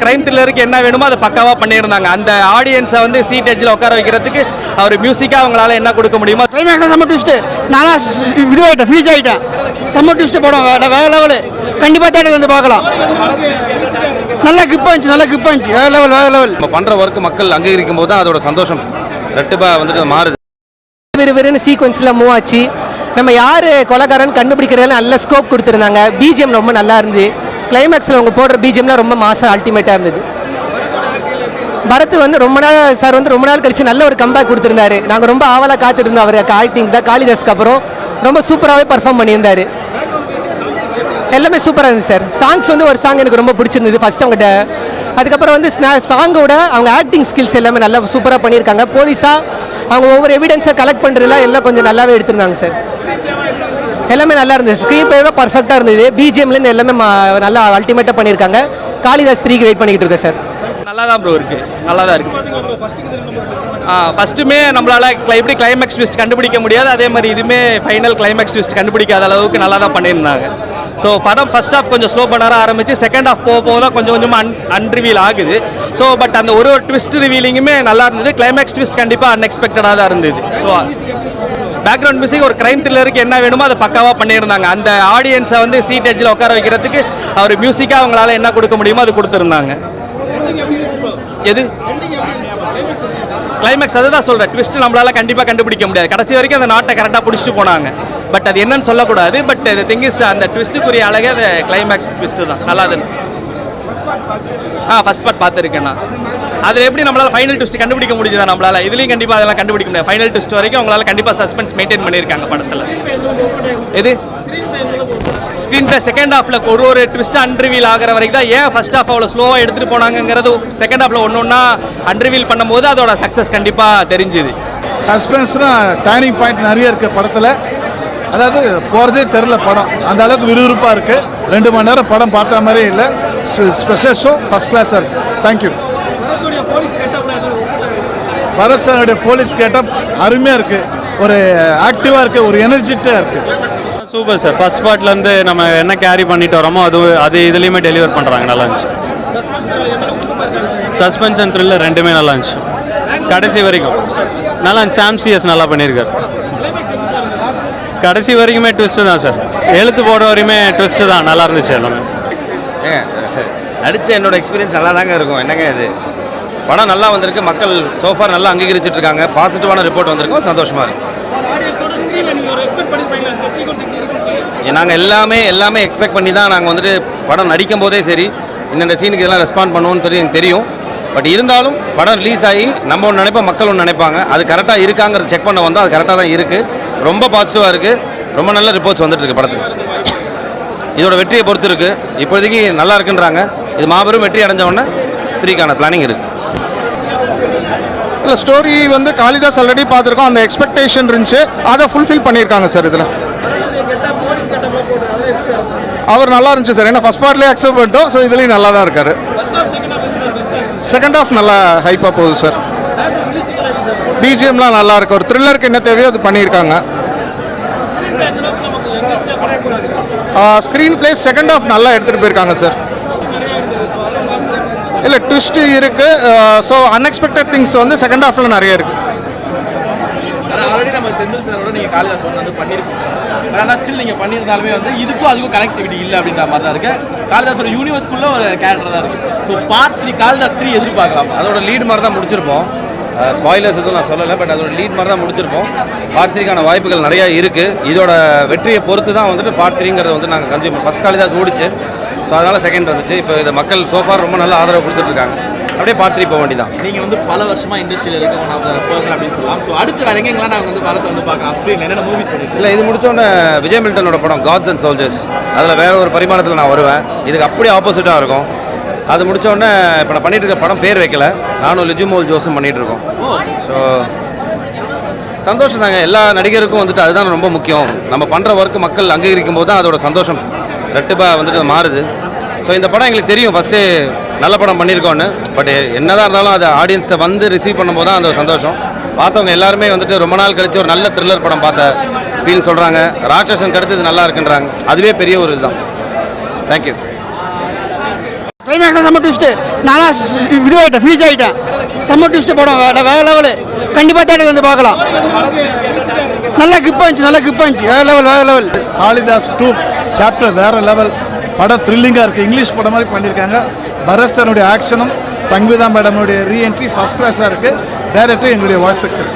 Crime த்ரில்லருக்கு என்ன வேணுமோ அதை பக்காவாக பண்ணியிருந்தாங்க. அந்த ஆடியன்ஸை வந்து சீட் எட்ஜில் உட்கார வைக்கிறதுக்கு அவர் மியூசிக்காக அவங்களால என்ன கொடுக்க முடியுமோ. கிளைமேக்ஸில் செம்ம ட்விஸ்ட்டு. நானா இதுவாகிட்டேன், ஃபீஸ் ஆகிட்டேன். செம்ம ட்விஸ்ட்டு படம், வேறு லெவலு. கண்டிப்பாக தேட்டரில் வந்து பார்க்கலாம். நல்ல கிப்பாக இருந்துச்சு, வேறு லெவல். நம்ம பண்ணுற ஒர்க்கு மக்கள் அங்கீகரிக்கும் போது தான் அதோட சந்தோஷம் ரெட்டிப்பாக வந்துட்டு மாறுது. வெறும் சீக்வன்ஸில் மூவ் ஆச்சு. நம்ம யார் கொலைகாரன் கண்டுபிடிக்கிறதுல நல்ல ஸ்கோப் கொடுத்துருந்தாங்க. பிஜிஎம் ரொம்ப நல்லா இருந்து. கிளைமேக்ஸில் அவங்க போடுற பிஜிஎம்லாம் ரொம்ப மாதம் அல்டிமேட்டாக இருந்தது. பரத் வந்து ரொம்ப நாள் கழிச்சு நல்ல ஒரு கம்பேக் கொடுத்துருந்தாரு. நாங்கள் ரொம்ப ஆவலாக காத்துட்டு இருந்தோம் அவர் ஆக்டிங் தான். காளிதாஸ்க்கு அப்புறம் ரொம்ப சூப்பராகவே பர்ஃபார்ம் பண்ணியிருந்தார். எல்லாமே சூப்பராக இருந்துச்சு சார். சாங்ஸ் வந்து ஒரு சாங் எனக்கு ரொம்ப பிடிச்சிருந்தது ஃபர்ஸ்ட் அவங்ககிட்ட. அதுக்கப்புறம் வந்து சாங்கோட அவங்க ஆக்டிங் ஸ்கில்ஸ் எல்லாமே நல்லா சூப்பராக பண்ணியிருக்காங்க. போலீஸாக அவங்க ஒவ்வொரு எவிடன்ஸை கலெக்ட் பண்ணுறதுல எல்லாம் கொஞ்சம் நல்லாவே எடுத்திருந்தாங்க சார். எல்லாமே நல்லா இருந்தது. ஸ்க்ரீன் பிளேவே பர்ஃபெக்டாக இருந்தது. பிஜிஎம்லேருந்து எல்லாமே நல்லா அல்டிமேட்டாக பண்ணியிருக்காங்க. காளிதாஸ் 3க்கு வெயிட் பண்ணிக்கிட்டு இருக்கேன் சார். நல்லா தான் ப்ரோ இருக்குது, நல்லா தான் இருக்குது. ஃபஸ்ட்டுமே நம்மளால் எப்படி கிளைமேக்ஸ் ட்விஸ்ட் கண்டுபிடிக்க முடியாது, அதே மாதிரி இதுவுமே ஃபைனல் கிளைமேக்ஸ் ட்விஸ்ட் கண்டுபிடிக்காத அளவுக்கு நல்லா தான் பண்ணியிருந்தாங்க. ஸோ படம் ஃபஸ்ட் ஹாஃப் கொஞ்சம் ஸ்லோ பண்ண ஆரம்பிச்சு செகண்ட் ஹாஃப் போக தான் கொஞ்சம் கொஞ்சமாக அன்ரிவீல் ஆகுது. ஸோ பட் அந்த ஒரு ட்விஸ்ட் ரிவீலிங்குமே நல்லா இருந்தது. கிளைமேக்ஸ் ட்விஸ்ட் கண்டிப்பாக அன்எக்ஸ்பெக்டடாக தான் இருந்தது. ஸோ பேக்ரவுண்ட் மியூசிக் ஒரு கிரைம் த்ரில்லருக்கு என்ன வேணுமோ அதை பக்காவாக பண்ணியிருந்தாங்க. அந்த ஆடியன்ஸை வந்து சீட் எட்ஜில் உட்கார வைக்கிறதுக்கு அவர் மியூசிக்காக அவங்களால என்ன கொடுக்க முடியுமோ அது கொடுத்துருந்தாங்க. எது கிளைமேக்ஸ் அதுதான் சொல்கிறேன். ட்விஸ்ட் நம்மளால் கண்டிப்பாக கண்டுபிடிக்க முடியாது. கடைசி வரைக்கும் அந்த நாட்டை கரெக்டாக பிடிச்சிட்டு போனாங்க. பட் அது என்னன்னு சொல்லக்கூடாது. பட் த திங் இஸ் அந்த ட்விஸ்ட்டுக்குரிய அழகே அந்த கிளைமேக்ஸ் ட்விஸ்ட்டு தான். நல்லா தான். ஃபர்ஸ்ட் பார்ட் பார்த்துருக்கேன் நான். அதில் எப்படி நம்மளால் ஃபைனல் ட்விஸ்ட் கண்டுபிடிக்க முடியுதா நம்மளால்? இதுலேயும் கண்டிப்பாக அதெல்லாம் கண்டுபிடிக்க முடியாது. ஃபைனல் ட்விஸ்ட் வரைக்கும் அவங்களால கண்டிப்பாக சஸ்பென்ஸ் மெயின்டைன் பண்ணியிருக்காங்க படத்தில். எது ஸ்க்ரீன் பிளே செகண்ட் ஹாஃபில் ஒரு ட்விஸ்ட் அன்ரிவீல் ஆகிற வரைக்கும் தான். ஏன் ஃபர்ஸ்ட் ஹாஃப் அவ்வளோ ஸ்லோவாக எடுத்துகிட்டு போனாங்கிறது செகண்ட் ஹாஃபில் ஒன்று அன்ரிவீல் பண்ணும்போது அதோட சக்ஸஸ் கண்டிப்பாக தெரிஞ்சுது. சஸ்பென்ஸ்னால் டர்னிங் பாயிண்ட் நிறைய இருக்குது படத்தில். அதாவது போகிறதே தெரில படம். அந்த அளவுக்கு விறுவிறுப்பாக இருக்குது. 2 மணி நேரம் படம் பார்த்த மாதிரியே இல்லை. ஸ்பெஷல் ஷோ ஃபஸ்ட் கிளாஸாக இருக்குது. தேங்க்யூ. பரத் சாருடைய போலீஸ் கேட்டப் அருமையாக இருக்குது. ஒரு ஆக்டிவாக இருக்குது, ஒரு எனர்ஜெட்டிக்காக இருக்குது. Super sir. ஃபர்ஸ்ட் பார்ட்லேருந்து நம்ம என்ன கேரி பண்ணிட்டு வரோமோ அது இதுலேயுமே டெலிவர் பண்ணுறாங்க. நல்லா இருந்துச்சு. சஸ்பென்ஸ் அண்ட் த்ரில்லர் ரெண்டுமே நல்லா இருந்துச்சு. கடைசி வரைக்கும் நல்லா இருந்துச்சு. சாம் சிஎஸ் நல்லா பண்ணியிருக்காரு. கடைசி வரைக்குமே ட்விஸ்ட்டு தான் சார். எழுத்து போடுற வரையுமே ட்விஸ்ட்டு தான். நல்லா இருந்துச்சு எல்லாமே. நடித்த என்னோட எக்ஸ்பீரியன்ஸ் நல்லா தாங்க இருக்கும். என்னங்க இது படம் நல்லா வந்திருக்கு. மக்கள் சோஃபார் நல்லா அங்கீகரிச்சுட்டு இருக்காங்க. பாசிட்டிவான ரிப்போர்ட் வந்திருக்கும். சந்தோஷமாக இருக்குது. நாங்கள் எல்லாமே எக்ஸ்பெக்ட் பண்ணி தான் நாங்கள் வந்துட்டு படம் நடிக்கும் போதே சரி இந்த சீனுக்கு இதெல்லாம் ரெஸ்பாண்ட் பண்ணுவோன்னு எனக்கு தெரியும். பட் இருந்தாலும் படம் ரிலீஸ் ஆகி நம்ம ஒன்று நினைப்போம், மக்கள் ஒன்று நினைப்பாங்க. அது கரெக்டாக இருக்காங்கிறது செக் பண்ண வந்தோம். அது கரெக்டாக தான் இருக்குது. ரொம்ப பாசிட்டிவாக இருக்குது. ரொம்ப நல்ல ரிப்போர்ட்ஸ் வந்துட்டு இருக்கு படத்துக்கு. இதோட வெற்றியை பொறுத்து இருக்குது. இப்போதைக்கு நல்லா இருக்குன்றாங்க. இது மாபெரும் வெற்றி அடைஞ்ச உடனே 3க்கான பிளானிங் இருக்குது. இல்லை ஸ்டோரி வந்து காளிதாஸ் ஆல்ரெடி பார்த்துருக்கோம். அந்த எக்ஸ்பெக்டேஷன் இருந்துச்சு, அதை ஃபுல்ஃபில் பண்ணியிருக்காங்க சார். இதில் அவர் நல்லா இருந்துச்சு சார். ஏன்னா ஃபர்ஸ்ட் பார்ட்லேயே அக்செப்ட் பண்ணிட்டோம். ஸோ இதுலேயும் நல்லா தான் இருக்காரு. செகண்ட் ஹாஃப் நல்லா ஹைப்பாக போகுது சார். பிஜிஎம்லாம் நல்லா இருக்கு. ஒரு த்ரில்லருக்கு என்ன தேவையோ அது பண்ணியிருக்காங்க. ஸ்க்ரீன் பிளே செகண்ட் ஹாஃப் நல்லா எடுத்துகிட்டு போயிருக்காங்க சார். இல்லை ட்விஸ்ட்டு இருக்குது. ஸோ அன்எக்ஸ்பெக்டட் திங்ஸ் வந்து செகண்ட் ஹாஃபில் நிறைய இருக்குது. ஆல்ரெடி நம்ம செந்தில் சாரோட நீங்கள் காளிதாஸ் வந்து பண்ணியிருக்கோம். ஆனால் ஸ்டில் நீங்கள் பண்ணியிருந்தாலுமே வந்து இதுக்கும் அதுக்கும் கனெக்டிவிட்டி இல்லை அப்படின்ற மாதிரி தான் இருக்குது. காளிதாஸோட யூனிவர்ஸ்குள்ள ஒரு கேரக்டர் தான் இருக்குது. ஸோ பார்ட் 3 காளிதாஸ் 3 எதிர்பார்க்கலாம். அதோட லீட் மாதிரி தான் முடிச்சிருப்போம். ஸ்பாயிலர்ஸ் எதுவும் நான் சொல்லலை. பட் அதோட லீட் மாதிரி தான் முடிச்சிருப்போம். பார்ட் 3க்கான வாய்ப்புகள் நிறையா இருக்குது. இதோட வெற்றியை பொறுத்து தான் வந்துட்டு பார்ட் 3ங்கிறத வந்து நாங்கள் கன்சியூம். ஃபர்ஸ்ட் காளிதாஸ் ஓடிச்சு. ஸோ அதனால் செகண்ட் வந்துச்சு. இப்போ இதை மக்கள் சோஃபார் ரொம்ப நல்ல ஆதரவு கொடுத்துட்ருக்காங்க. அப்படியே பார்ட் 3 போக வேண்டியதான். நீங்கள் வந்து பல வருஷமாக இண்டஸ்ட்ரியில் இருக்க ஒன் ஆஃப் த பர்சன் அப்படின்னு சொல்லலாம். ஸோ அடுத்து வேறு எங்கெங்கெல்லாம் நாங்கள் வந்து படத்தை வந்து பார்க்கலாம். ஸ்க்ரீனில் என்னென்ன மூவிஸ் பண்ணிட்டு இல்லை இது முடிச்சோடனே விஜய் மில்டனோட படம் காட்ஸ் அண்ட் சோல்ஜர்ஸ், அதில் வேறு ஒரு பரிமாணத்தில் நான் வருவேன். இதுக்கு அப்படியே ஆப்போசிட்டாக இருக்கும். அது முடித்தோடனே இப்போ நான் பண்ணிகிட்டு இருக்க படம் பேர் வைக்கல. நானும் லிஜுமோல் ஜோஸும் பண்ணிகிட்ருக்கோம். ஸோ சந்தோஷம் தாங்க. எல்லா நடிகருக்கும் வந்துட்டு அதுதான் ரொம்ப முக்கியம். நம்ம பண்ணுற ஒர்க்கு மக்கள் அங்கீகரிக்கும் போது தான் அதோட சந்தோஷம் ரெட்டிப்பாக வந்துட்டு மாறுது. ஸோ இந்த படம் எங்களுக்கு தெரியும் ஃபஸ்ட்டு நல்ல படம் பண்ணியிருக்கோன்னு. பட் என்னதான் இருந்தாலும் அது ஆடியன்ஸ்ட்டை வந்து ரிசீவ் பண்ணும்போது தான் அந்த சந்தோஷம். பார்த்தவங்க எல்லாருமே வந்துட்டு ரொம்ப நாள் கழித்து ஒரு நல்ல த்ரில்லர் படம் பார்த்த ஃபீல் சொல்கிறாங்க. ராட்சசன் அடுத்து இது நல்லா இருக்குன்றாங்க. அதுவே பெரிய ஒரு இதுதான். தேங்க்யூ. கிளைமேக்ஸ் செம்ம ட்விஸ்ட்டு. நானும் இதுவாகிட்டேன், ஃப்ரீஸ் ஆகிட்டேன். செம்ம ட்விஸ்ட்டு படம், வேறு லெவலு. கண்டிப்பாக தேட்டரில் வந்து பார்க்கலாம். நல்லா கிப்பாக இருந்துச்சு, வேறு லெவல். காளிதாஸ் 2 சாப்டர் வேறு லெவல். படம் த்ரில்லிங்காக இருக்குது. இங்கிலீஷ் படம் மாதிரி பண்ணியிருக்காங்க. பரத் சாருடைய ஆக்ஷனும் சங்கீதா மேடமுடைய ரீஎன்ட்ரி ஃபஸ்ட் கிளாஸாக இருக்குது. டைரக்டர் எங்களுடைய வாழ்த்துக்கள்.